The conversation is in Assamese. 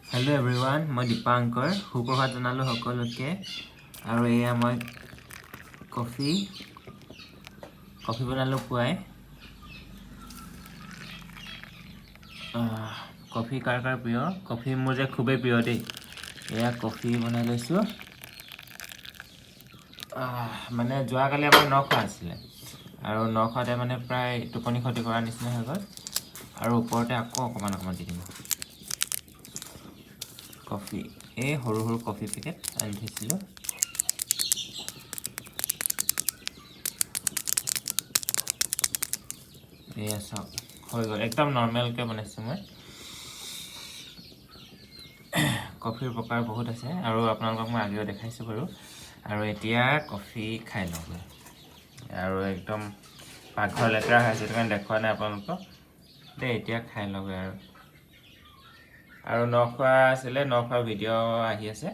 Hello everyone, মই দীপাংকৰ সুপ্ৰভাত জনালো সকলোকে আৰু এয়া মই কফি বনালো পুৱাই কফি কাৰ প্ৰিয় কফি মোৰ যে খুবেই প্ৰিয় দেই এয়া কফি বনাই লৈছো মানে যোৱাকালি আমাৰ নখোৱা আছিলে আৰু নখোৱাতে মানে প্ৰায় টোপনি ক্ষতি কৰাৰ নিচিনা হৈ গ'ল আৰু ওপৰতে আকৌ অকণমান দি দিম কফি এই সৰু কফি পেকেট আনি থৈছিলোঁ এয়া চাওক হৈ গ'ল একদম নৰ্মেলকৈ বনাইছোঁ মই কফিৰ প্ৰকাৰ বহুত আছে আৰু আপোনালোকক মই আগেও দেখাইছোঁ বাৰু আৰু এতিয়া কফি খাই লওঁ আৰু একদম পাকঘৰ লেতেৰা হৈ আছে সেইটো কাৰণে দেখুওৱা নাই আপোনালোকক দেই এতিয়া খাই লওঁগৈ আৰু নখোৱা আছিলে নখোৱা ভিডিঅ' আহি আছে